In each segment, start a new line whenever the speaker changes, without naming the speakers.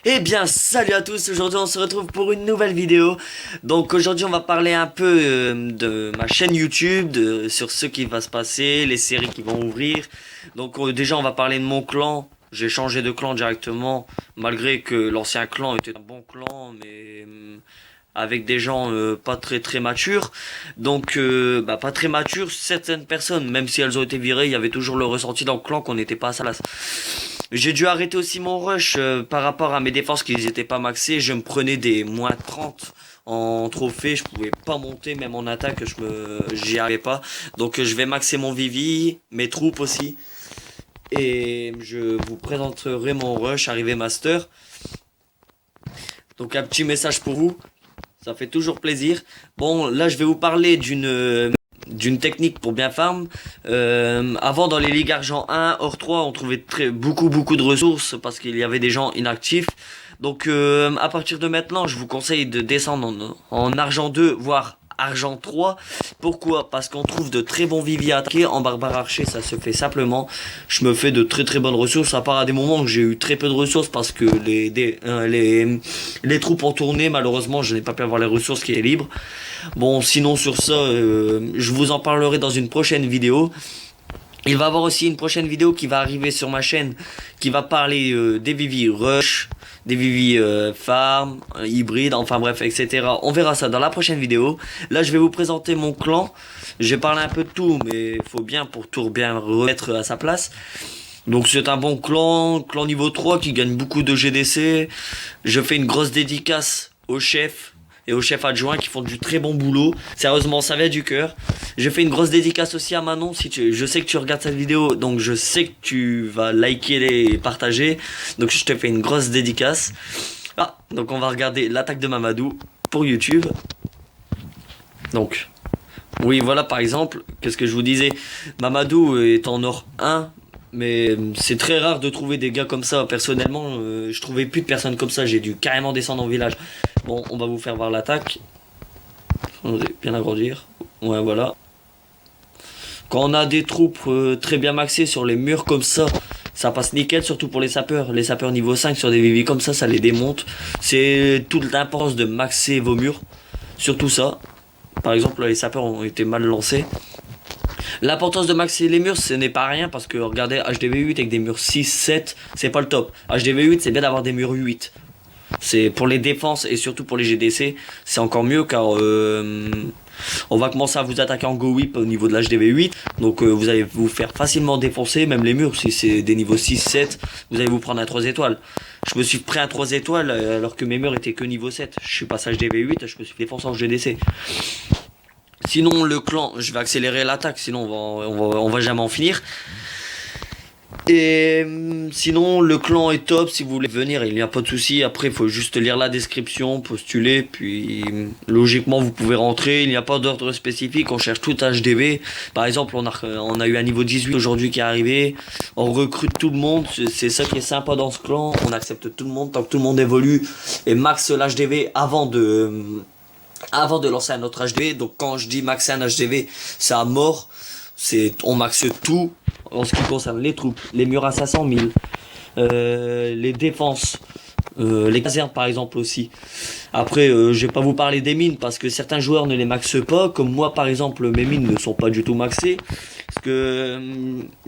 Eh bien, salut à tous, aujourd'hui on se retrouve pour une nouvelle vidéo. Donc aujourd'hui on va parler un peu de ma chaîne YouTube, sur ce qui va se passer, les séries qui vont ouvrir. Donc déjà on va parler de mon clan. J'ai changé de clan directement, malgré que l'ancien clan était un bon clan, mais avec des gens pas très matures. Donc pas très matures, certaines personnes, même si elles ont été virées, il y avait toujours le ressenti dans le clan qu'on n'était pas à sa place. J'ai dû arrêter aussi mon rush par rapport à mes défenses qui n'étaient pas maxées. Je me prenais des moins 30 en trophée. Je pouvais pas monter même en attaque. J'y arrivais pas. Donc je vais maxer mon Vivi, mes troupes aussi. Et je vous présenterai mon rush arrivé master. Donc un petit message pour vous. Ça fait toujours plaisir. Bon, là je vais vous parler d'une technique pour bien farm. Avant dans les ligues argent 1, hors 3, on trouvait beaucoup de ressources parce qu'il y avait des gens inactifs. Donc à partir de maintenant, je vous conseille de descendre en argent 2, voire argent 3. Pourquoi? Parce qu'on trouve de très bons viviers à attaquer. En barbare archer, ça se fait simplement. Je me fais de très bonnes ressources, à part à des moments où j'ai eu très peu de ressources parce que les troupes ont tourné. Malheureusement, je n'ai pas pu avoir les ressources qui est libre. Bon, sinon sur ça, je vous en parlerai dans une prochaine vidéo. Il va y avoir aussi une prochaine vidéo qui va arriver sur ma chaîne qui va parler des Vivi Rush, des Vivi Farm, hybride, enfin bref, etc. On verra ça dans la prochaine vidéo. Là, je vais vous présenter mon clan. J'ai parlé un peu de tout, mais il faut bien pour tout bien remettre à sa place. Donc c'est un bon clan niveau 3 qui gagne beaucoup de GDC. Je fais une grosse dédicace au chef et au chef adjoint qui font du très bon boulot. Sérieusement, ça vient du cœur. Je fais une grosse dédicace aussi à Manon. Je sais que tu regardes cette vidéo, donc je sais que tu vas liker et partager. Donc je te fais une grosse dédicace. Ah, donc on va regarder l'attaque de Mamadou pour YouTube. Donc, oui, voilà par exemple, qu'est-ce que je vous disais. Mamadou est en or 1. Mais c'est très rare de trouver des gars comme ça. Personnellement, je trouvais plus de personnes comme ça. J'ai dû carrément descendre en village. Bon, on va vous faire voir l'attaque. On va bien agrandir. Ouais, voilà. Quand on a des troupes très bien maxées sur les murs comme ça passe nickel, surtout pour les sapeurs. Les sapeurs niveau 5 sur des VV comme ça les démonte. C'est toute l'importance de maxer vos murs. Surtout ça. Par exemple, là, les sapeurs ont été mal lancés. L'importance de maxer les murs, ce n'est pas rien parce que regardez, HDV8 avec des murs 6, 7, c'est pas le top. HDV8, c'est bien d'avoir des murs 8. C'est pour les défenses et surtout pour les GDC, c'est encore mieux car on va commencer à vous attaquer en go whip au niveau de l'HDV8. Donc vous allez vous faire facilement défoncer, même les murs, si c'est des niveaux 6, 7, vous allez vous prendre un 3 étoiles. Je me suis pris un 3 étoiles alors que mes murs étaient que niveau 7. Je suis passé HDV8, je me suis défoncé en GDC. Sinon le clan, je vais accélérer l'attaque, sinon on va jamais en finir. Et sinon le clan est top, si vous voulez venir il n'y a pas de souci. Après il faut juste lire la description, postuler, puis logiquement vous pouvez rentrer. Il n'y a pas d'ordre spécifique, on cherche tout HDV. Par exemple on a eu un niveau 18 aujourd'hui qui est arrivé. On recrute tout le monde, c'est ça qui est sympa dans ce clan. On accepte tout le monde tant que tout le monde évolue et max l'HDV avant de lancer un autre HDV. Donc quand je dis maxer un HDV, c'est à mort. On maxe tout en ce qui concerne les troupes, les murs à 500 000, les défenses, les casernes par exemple aussi. Après je vais pas vous parler des mines parce que certains joueurs ne les maxent pas, comme moi par exemple mes mines ne sont pas du tout maxées. Parce que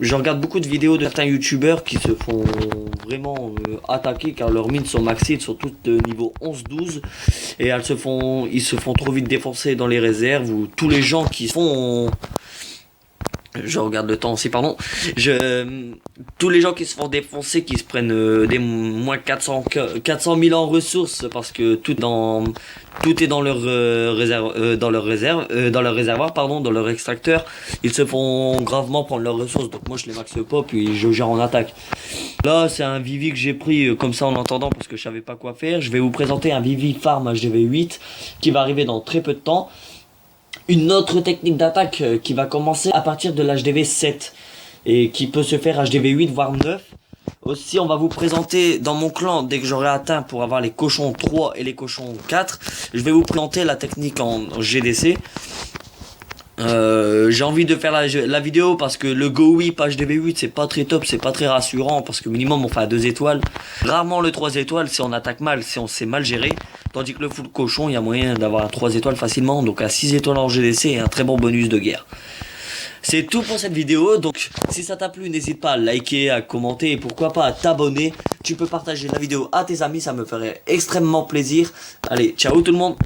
je regarde beaucoup de vidéos de certains youtubeurs qui se font vraiment attaquer car leurs mines sont maxées, elles sont toutes niveau 11-12 et ils se font trop vite défoncer dans les réserves, ou tous les gens qui font... Je regarde le temps aussi, pardon. Tous les gens qui se font défoncer, qui se prennent des moins 400 000 en ressources parce que tout est dans leur dans leur réservoir, pardon, dans leur extracteur. Ils se font gravement prendre leurs ressources. Donc moi je les maxe pas, puis je gère en attaque. Là c'est un Vivi que j'ai pris comme ça en entendant parce que je savais pas quoi faire. Je vais vous présenter un Vivi Farm HDV8 qui va arriver dans très peu de temps. Une autre technique d'attaque qui va commencer à partir de l'HDV 7 et qui peut se faire HDV 8 voire 9. Aussi on va vous présenter dans mon clan, dès que j'aurai atteint pour avoir les cochons 3 et les cochons 4, je vais vous présenter la technique en GDC. J'ai envie de faire la vidéo parce que le Go Whip HDV8 c'est pas très top, c'est pas très rassurant parce que minimum on fait à 2 étoiles. Rarement le 3 étoiles si on attaque mal, si on sait mal gérer. Tandis que le full cochon, il y a moyen d'avoir un 3 étoiles facilement. Donc à 6 étoiles en GDC et un très bon bonus de guerre. C'est tout pour cette vidéo. Donc si ça t'a plu, n'hésite pas à liker, à commenter et pourquoi pas à t'abonner. Tu peux partager la vidéo à tes amis, ça me ferait extrêmement plaisir. Allez, ciao tout le monde.